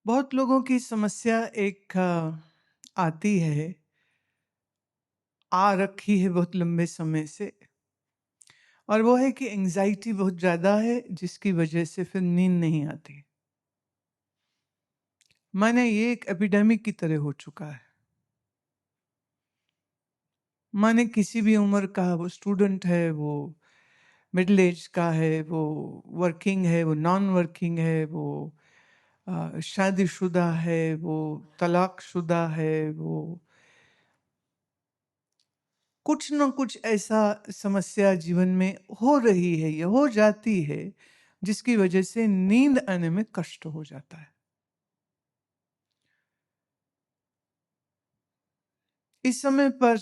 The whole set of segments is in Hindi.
बहुत लोगों की समस्या एक आती है, आ रखी है बहुत लंबे समय से। और वो है कि एंजाइटी बहुत ज़्यादा है, जिसकी वजह से फिर नींद नहीं आती। माने ये एक एपिडेमिक की तरह हो चुका है। माने किसी भी उम्र का, वो स्टूडेंट है, वो मिडिल एज का है, वो वर्किंग है, वो नॉन वर्किंग है, वो शादीशुदा है, वो तलाकशुदा है, वो कुछ न कुछ ऐसा समस्या जीवन में हो रही है या हो जाती है, जिसकी वजह से नींद आने में कष्ट हो जाता है। इस समय पर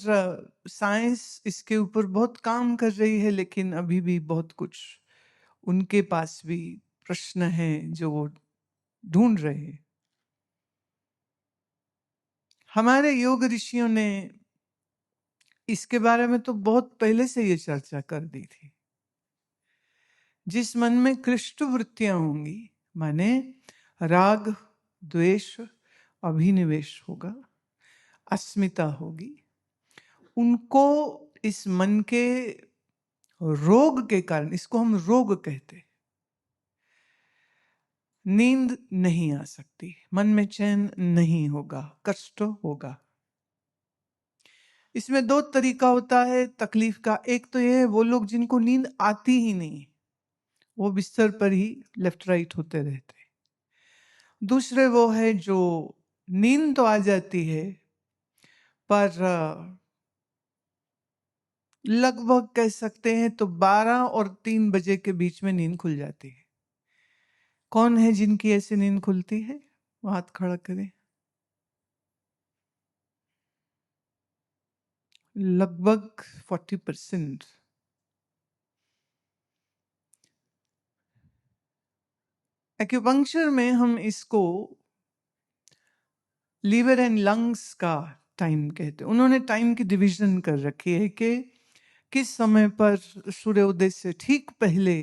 साइंस इसके ऊपर बहुत काम कर रही है, लेकिन अभी भी बहुत कुछ उनके पास भी प्रश्न हैं जो वो ढूंढ रहे हैं। हमारे योग ऋषियों ने इसके बारे में तो बहुत पहले से ये चर्चा कर दी थी। जिस मन में कृष्ण वृत्तियां होंगी, माने राग, द्वेष, अभिनिवेश होगा, अस्मिता होगी, उनको इस मन के रोग के कारण, इसको हम रोग कहते, नींद नहीं आ सकती, मन में चैन नहीं होगा, कष्ट होगा। इसमें दो तरीका होता है तकलीफ का। एक तो ये है, वो लोग जिनको नींद आती ही नहीं, वो बिस्तर पर ही लेफ्ट राइट होते रहते। दूसरे वो है जो नींद तो आ जाती है, पर लगभग कह सकते हैं तो 12 और 3 बजे के बीच में नींद खुल जाती है। कौन है जिनकी ऐसी नींद खुलती है? वो हाथ खड़ा करें। लगभग 40%। एक्यूपंक्चर में हम इसको लीवर एंड लंग्स का टाइम कहते हैं। उन्होंने टाइम की डिवीजन कर रखी है कि किस समय पर सूर्योदय से ठीक पहले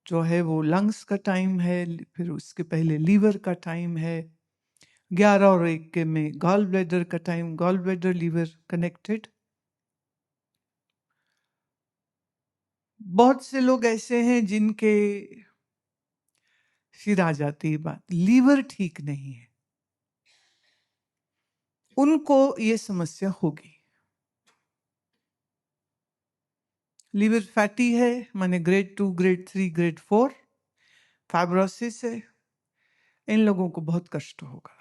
जो है वो लंग्स का टाइम है, फिर उसके पहले लीवर का टाइम है, 11 और 1 के में गॉल ब्लैडर का time, gall bladder liver connected. बहुत से लोग ऐसे हैं जिनके फिर आ जाती है बात, लीवर ठीक नहीं है, उनको ये समस्या होगी। लीवर फैटी है, माने ग्रेड 2, ग्रेड 3, ग्रेड 4 फाइब्रोसिस है, इन लोगों को बहुत कष्ट होगा।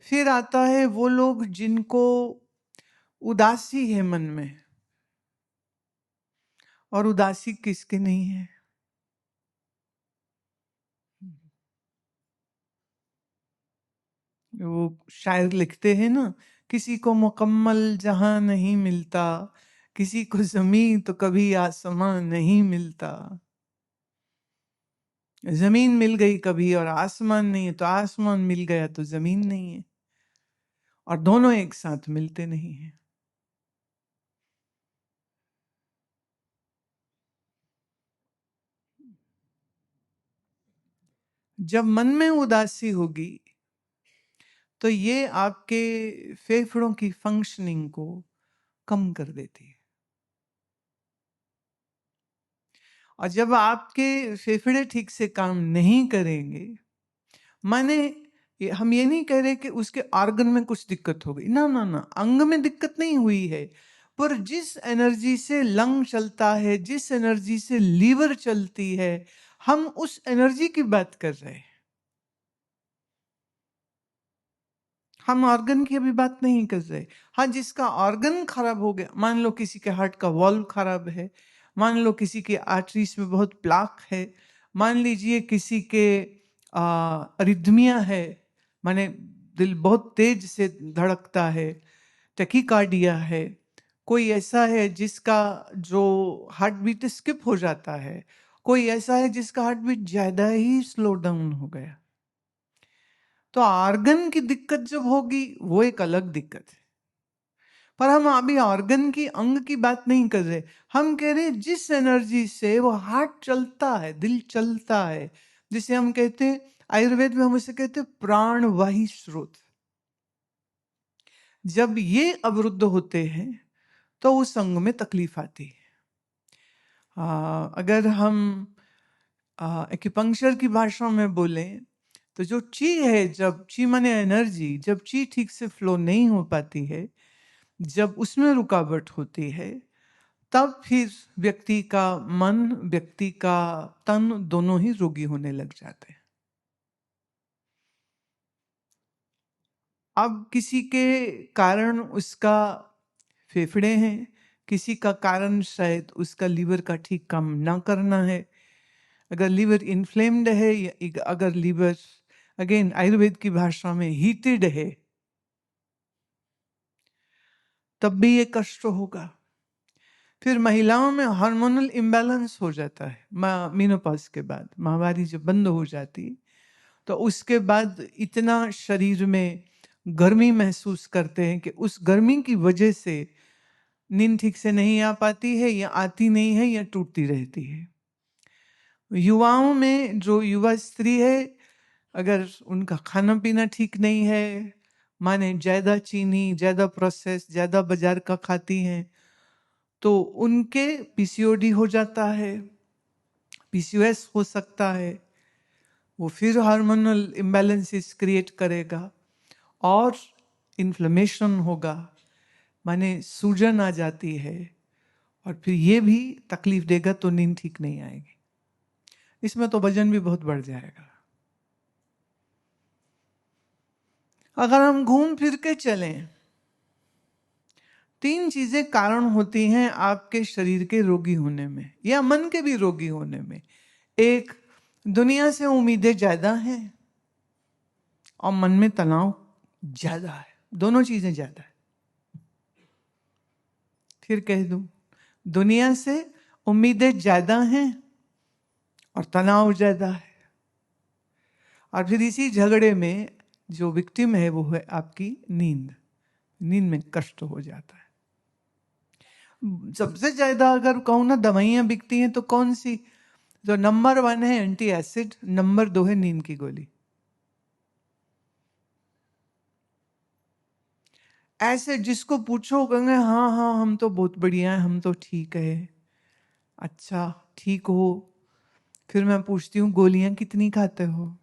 फिर आता है वो लोग जिनको उदासी है मन में, और उदासी किसके नहीं है? वो शायर लिखते हैं ना, किसी को मुकम्मल जहां नहीं मिलता, किसी को जमीन तो कभी आसमां नहीं मिलता। जमीन मिल गई कभी और आसमान नहीं है, तो आसमान मिल गया तो जमीन नहीं है, और दोनों एक साथ मिलते नहीं हैं। जब मन में उदासी होगी तो ये आपके फेफड़ों की फंक्शनिंग को कम कर देती है। और जब आपके फेफड़े ठीक से काम नहीं करेंगे, माने हम ये नहीं कह रहे कि उसके ऑर्गन में कुछ दिक्कत हो गई, ना ना ना, अंग में दिक्कत नहीं हुई है, पर जिस एनर्जी से लंग चलता है, जिस एनर्जी से लीवर चलती है, हम उस एनर्जी की बात कर रहे हैं। हम ऑर्गन की अभी बात नहीं कर रहे। हाँ, जिसका ऑर्गन खराब हो गया, मान लो किसी के हार्ट का वॉल्व खराब है, मान लो किसी के आर्टरीज में बहुत प्लाक है, मान लीजिए किसी के अरिथमिया है, माने दिल बहुत तेज से धड़कता है, टैकीकार्डिया है, कोई ऐसा है जिसका जो हार्ट बीट स्किप हो जाता है, कोई ऐसा है जिसका हार्ट बीट ज्यादा ही स्लो डाउन हो गया, तो ऑर्गन की दिक्कत जब होगी वो एक अलग दिक्कत है। पर हम अभी ऑर्गन की, अंग की बात नहीं कर रहे। हम कह रहे जिस एनर्जी से वो हार्ट चलता है, दिल चलता है, जिसे हम कहते हैं आयुर्वेद में हम उसे कहते हैं प्राणवाही स्रोत। जब ये अवरुद्ध होते हैं तो उस अंग में तकलीफ आती है। अगर हम एक्यूपंक्चर की भाषा में बोलें तो जो ची है, जब ची माने एनर्जी, जब ची ठीक से फ्लो नहीं हो पाती है, जब उसमें रुकावट होती है, तब फिर व्यक्ति का मन, व्यक्ति का तन दोनों ही रोगी होने लग जाते हैं। अब किसी के कारण उसका फेफड़े हैं, किसी का कारण शायद उसका लीवर का ठीक काम ना करना है। अगर लीवर इन्फ्लेम्ड है या अगर लीवर, अगेन आयुर्वेद की भाषा में, हीटेड है, तब भी ये कष्ट होगा। फिर महिलाओं में हार्मोनल इम्बैलेंस हो जाता है मीनोपॉज के बाद, माहवारी जब बंद हो जाती तो उसके बाद इतना शरीर में गर्मी महसूस करते हैं कि उस गर्मी की वजह से नींद ठीक से नहीं आ पाती है, या आती नहीं है, या टूटती रहती है। युवाओं में जो युवा स्त्री है, अगर उनका खाना पीना ठीक नहीं है, माने ज़्यादा चीनी, ज़्यादा प्रोसेस, ज़्यादा बाजार का खाती हैं, तो उनके पीसीओडी हो जाता है, पीसीओएस हो सकता है। वो फिर हार्मोनल इम्बैलेंसेस क्रिएट करेगा और इन्फ्लेमेशन होगा, माने सूजन आ जाती है, और फिर ये भी तकलीफ देगा, तो नींद ठीक नहीं आएगी। इसमें तो वजन भी बहुत बढ़ जाएगा। अगर हम घूम फिर के चलें, 3 चीजें कारण होती हैं आपके शरीर के रोगी होने में या मन के भी रोगी होने में। एक, दुनिया से उम्मीदें ज्यादा हैं और मन में तनाव ज्यादा है। दोनों चीजें ज्यादा है। फिर कह दूं, दुनिया से उम्मीदें ज्यादा हैं और तनाव ज्यादा है, और फिर इसी झगड़े में जो विक्टिम है वो है आपकी नींद। नींद में कष्ट हो जाता है। सबसे ज्यादा अगर कहूँ ना दवाइयां बिकती हैं तो कौन सी? जो नंबर 1 है एंटी एसिड, नंबर 2 है नींद की गोली। ऐसे जिसको पूछो कहेंगे हाँ हाँ हम तो बहुत बढ़िया हैं, हम तो ठीक है। अच्छा ठीक हो, फिर मैं पूछती हूँ गोलियां कितनी खाते हो?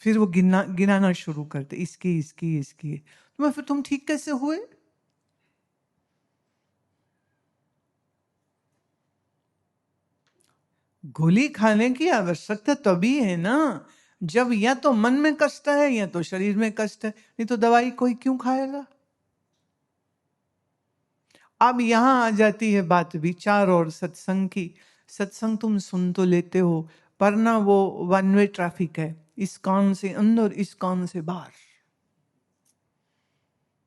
फिर वो गिनाना शुरू करते, इसकी इसकी इसकी। तो मैं फिर, तुम ठीक कैसे हुए? गोली खाने की आवश्यकता तभी है ना जब या तो मन में कष्ट है या तो शरीर में कष्ट है, नहीं तो दवाई कोई क्यों खाएगा? अब यहां आ जाती है बात विचार और सत्संग की। सत्संग तुम सुन तो लेते हो, पर ना वो वन वे ट्रैफिक है, इस कान से अंदर इस कान से बाहर।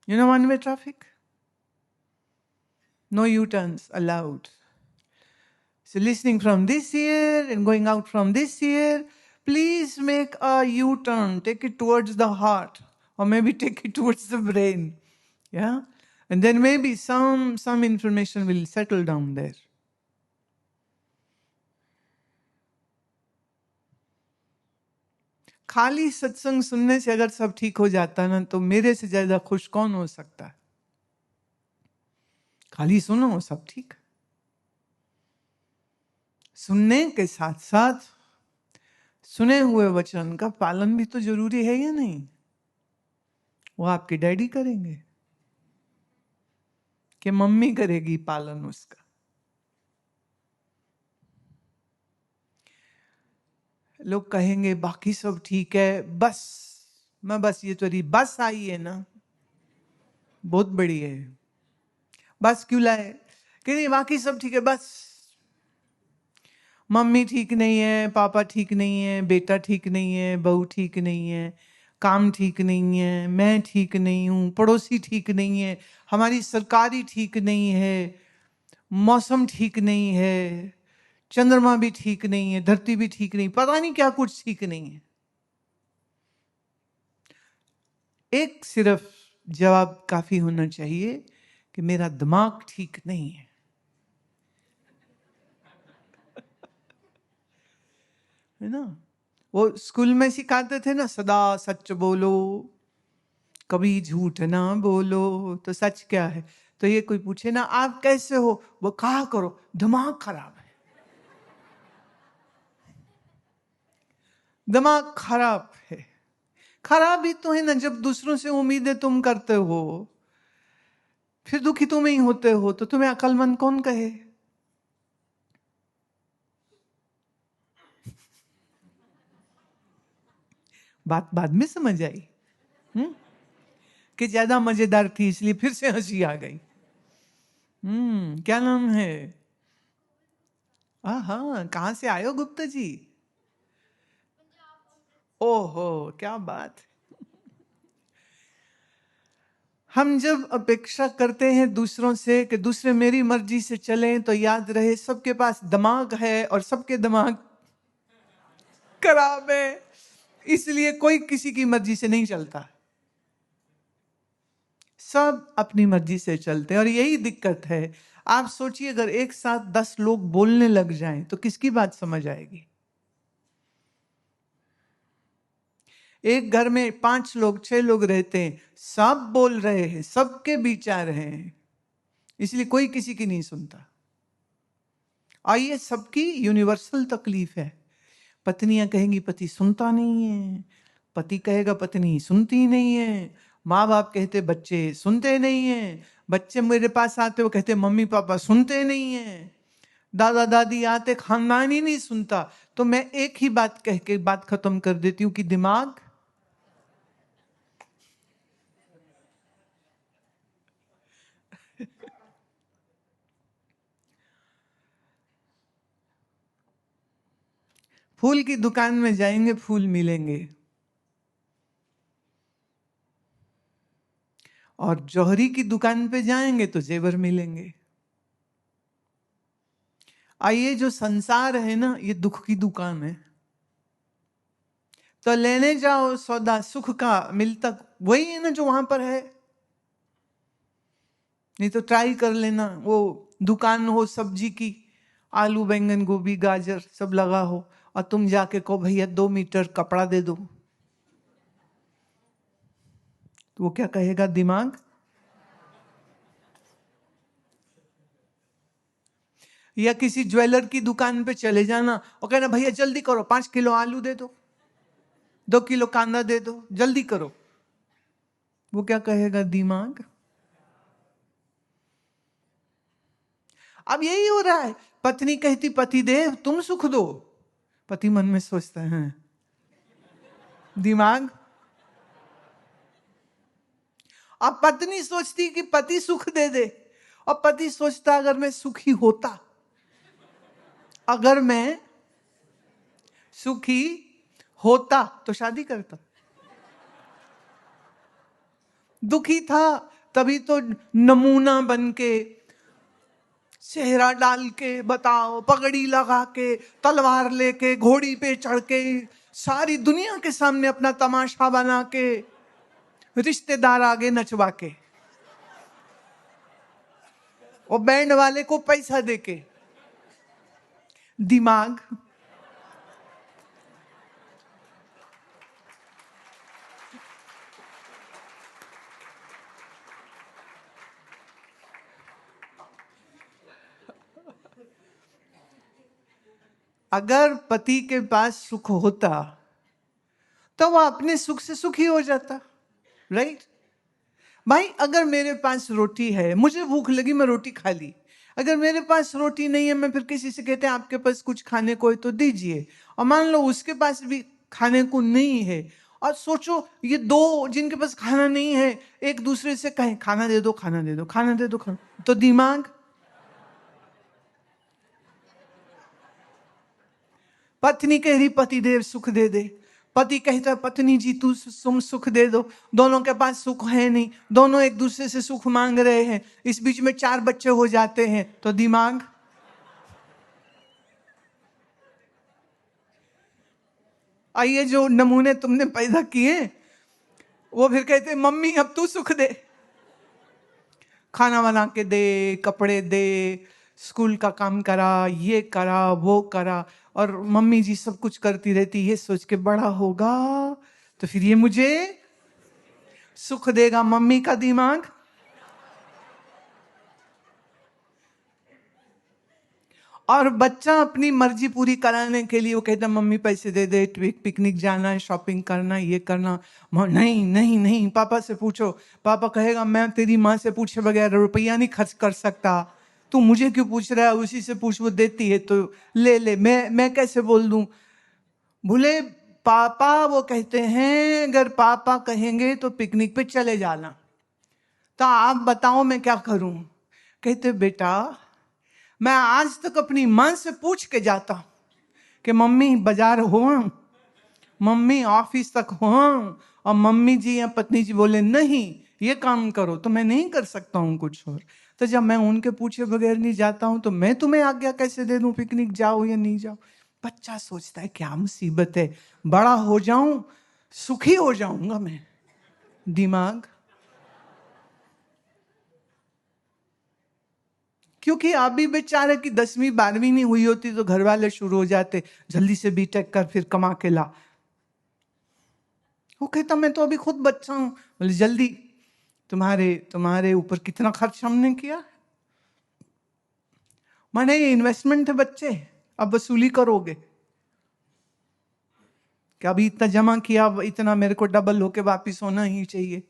You know one way traffic, no U turns allowed. So listening from this ear and going out from this ear, please make a U-turn, take it towards the heart, or maybe take it towards the brain. Yeah? And then maybe some information will settle down there. खाली सत्संग सुनने से अगर सब ठीक हो जाता ना, तो मेरे से ज्यादा खुश कौन हो सकता है? खाली सुनो सब ठीक। सुनने के साथ साथ सुने हुए वचन का पालन भी तो जरूरी है या नहीं? वो आपके डैडी करेंगे कि मम्मी करेगी पालन उसका? लोग कहेंगे बाकी सब ठीक है, बस मैं बस ये तो रही बस आई है ना, बहुत बड़ी है, बस क्यों लाए? कि नहीं बाकी सब ठीक है, बस मम्मी ठीक नहीं है, पापा ठीक नहीं है, बेटा ठीक नहीं है, बहू ठीक नहीं है, काम ठीक नहीं है, मैं ठीक नहीं हूं, पड़ोसी ठीक नहीं है, हमारी सरकारी ठीक नहीं है, मौसम ठीक नहीं है, चंद्रमा भी ठीक नहीं है, धरती भी ठीक नहीं, पता नहीं क्या कुछ ठीक नहीं है। एक सिर्फ जवाब काफी होना चाहिए कि मेरा दिमाग ठीक नहीं है। है ना। वो स्कूल में सिखाते थे ना, सदा सच बोलो, कभी झूठ ना बोलो। तो सच क्या है? तो ये कोई पूछे ना आप कैसे हो, वो कहा करो दिमाग खराब है। दिमाग खराब है। खराब ही तो है ना, जब दूसरों से उम्मीदें तुम करते हो फिर दुखी तुम ही होते हो, तो तुम्हें अक्लमंद कौन कहे? बात बाद में समझ आई कि ज्यादा मजेदार थी, इसलिए फिर से हंसी आ गई। क्या नाम है? हाँ, कहाँ से आए हो गुप्ता जी? ओहो, क्या बात है। हम जब अपेक्षा करते हैं दूसरों से कि दूसरे मेरी मर्जी से चलें, तो याद रहे सबके पास दिमाग है और सबके दिमाग खराब है, इसलिए कोई किसी की मर्जी से नहीं चलता। सब अपनी मर्जी से चलते हैं और यही दिक्कत है। आप सोचिए, अगर एक साथ 10 लोग बोलने लग जाएं तो किसकी बात समझ आएगी? एक घर में 5 लोग 6 लोग रहते हैं, सब बोल रहे हैं, सबके विचार हैं, इसलिए कोई किसी की नहीं सुनता। और ये सबकी यूनिवर्सल तकलीफ है। पत्नियां कहेंगी पति सुनता नहीं है, पति कहेगा पत्नी सुनती नहीं है, माँ बाप कहते बच्चे सुनते नहीं है, बच्चे मेरे पास आते वो कहते मम्मी पापा सुनते नहीं है, दादा दादी आते खानदान ही नहीं सुनता। तो मैं एक ही बात कह के बात खत्म कर देती हूँ कि दिमाग फूल की दुकान में जाएंगे फूल मिलेंगे, और जौहरी की दुकान पे जाएंगे तो जेवर मिलेंगे। आइए, जो संसार है ना, ये दुख की दुकान है। तो लेने जाओ सौदा सुख का, मिलता वही है ना जो वहां पर है। नहीं तो ट्राई कर लेना, वो दुकान हो सब्जी की, आलू बैंगन गोभी गाजर सब लगा हो, और तुम जाके कहो भैया 2 मीटर कपड़ा दे दो, तो वो क्या कहेगा? दिमाग। या किसी ज्वेलर की दुकान पे चले जाना और कहना भैया जल्दी करो 5 किलो आलू दे दो, 2 किलो कांदा दे दो, जल्दी करो। वो क्या कहेगा? दिमाग। अब यही हो रहा है। पत्नी कहती पति देव तुम सुख दो, पति मन में सोचता है दिमाग। अब पत्नी सोचती कि पति सुख दे दे, और पति सोचता अगर मैं सुखी होता, अगर मैं सुखी होता तो शादी करता। दुखी था तभी तो नमूना बन के, चेहरा डाल के, बताओ, पगड़ी लगा के, तलवार लेके, घोड़ी पे चढ़ के, सारी दुनिया के सामने अपना तमाशा बना के, रिश्तेदार आगे नचवा के, और बैंड वाले को पैसा देके। दिमाग। अगर पति के पास सुख होता तो वह अपने सुख से सुखी हो जाता, राइट? भाई अगर मेरे पास रोटी है, मुझे भूख लगी, मैं रोटी खा ली। अगर मेरे पास रोटी नहीं है, मैं फिर किसी से कहते हैं आपके पास कुछ खाने को है तो दीजिए, और मान लो उसके पास भी खाने को नहीं है, और सोचो ये दो जिनके पास खाना नहीं है एक दूसरे से कहें खाना दे दो, खाना दे दो, खाना दे दो, खाना, तो दिमाग। पत्नी कह रही पति देव सुख दे दे, पति कहता है पत्नी जी तुम सुख दे दो, दोनों के पास सुख है नहीं, दोनों एक दूसरे से सुख मांग रहे हैं, इस बीच में 4 बच्चे हो जाते हैं, तो दिमाग। आइए, जो नमूने तुमने पैदा किए वो फिर कहते मम्मी अब तू सुख दे, खाना बना के दे, कपड़े दे, स्कूल का काम करा, ये करा वो करा, और मम्मी जी सब कुछ करती रहती, ये सोच के बड़ा होगा तो फिर ये मुझे सुख देगा। मम्मी का दिमाग। और बच्चा अपनी मर्जी पूरी कराने के लिए वो कहता मम्मी पैसे दे दे, पिकनिक जाना है, शॉपिंग करना, ये करना। नहीं नहीं नहीं, पापा से पूछो। पापा कहेगा मैं तेरी माँ से पूछे बगैर रुपया नहीं खर्च कर सकता, तू मुझे क्यों पूछ रहा है, उसी से पूछ, वो देती है तो ले ले, मैं कैसे बोल दूं। बोले पापा वो कहते हैं अगर पापा कहेंगे तो पिकनिक पे चले जाना, तो आप बताओ मैं क्या करूं। कहते बेटा मैं आज तक अपनी माँ से पूछ के जाता हूं कि मम्मी बाजार हो, मम्मी ऑफिस तक हो, और मम्मी जी या पत्नी जी बोले नहीं ये काम करो, तो मैं नहीं कर सकता हूं कुछ और। तो जब मैं उनके पूछे बगैर नहीं जाता हूं तो मैं तुम्हें आज्ञा कैसे दे दूं पिकनिक जाओ या नहीं जाओ। बच्चा सोचता है क्या मुसीबत है, बड़ा हो जाऊं सुखी हो जाऊंगा मैं। दिमाग। क्योंकि अभी बेचारे की 10वीं 12वीं नहीं हुई होती तो घर वाले शुरू हो जाते जल्दी से बीटेक कर फिर कमा के ला। वो कहता मैं तो अभी खुद बच्चा हूं। बोले जल्दी, तुम्हारे ऊपर कितना खर्च हमने किया, माने इन्वेस्टमेंट है बच्चे, अब वसूली करोगे कि अभी इतना जमा किया, इतना मेरे को डबल होके वापिस होना ही चाहिए।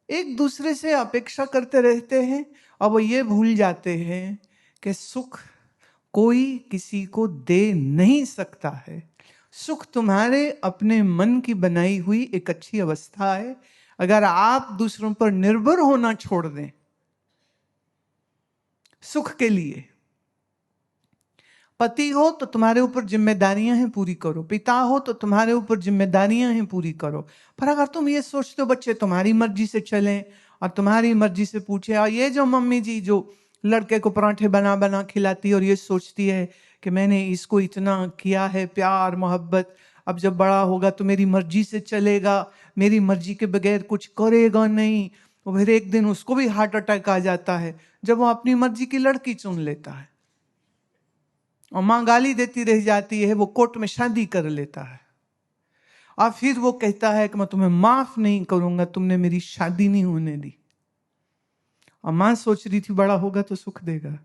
एक दूसरे से अपेक्षा करते रहते हैं और वो ये भूल जाते हैं कि सुख कोई किसी को दे नहीं सकता है। सुख तुम्हारे अपने मन की बनाई हुई एक अच्छी अवस्था है। अगर आप दूसरों पर निर्भर होना छोड़ दें सुख के लिए, पति हो तो तुम्हारे ऊपर जिम्मेदारियां हैं पूरी करो, पिता हो तो तुम्हारे ऊपर जिम्मेदारियां हैं पूरी करो। पर अगर तुम ये सोचते हो बच्चे तुम्हारी मर्जी से चलें और तुम्हारी मर्जी से पूछे, और ये जो मम्मी जी जो लड़के को पराठे बना बना खिलाती है और ये सोचती है कि मैंने इसको इतना किया है प्यार मोहब्बत, अब जब बड़ा होगा तो मेरी मर्जी से चलेगा, मेरी मर्जी के बगैर कुछ करेगा नहीं, और फिर एक दिन उसको भी हार्ट अटैक आ जाता है जब वो अपनी मर्जी की लड़की चुन लेता है और माँ गाली देती रह जाती है, वो कोर्ट में शादी कर लेता है और फिर वो कहता है कि मैं तुम्हें माफ नहीं करूंगा, तुमने मेरी शादी नहीं होने दी। और माँ सोच रही थी बड़ा होगा तो सुख देगा।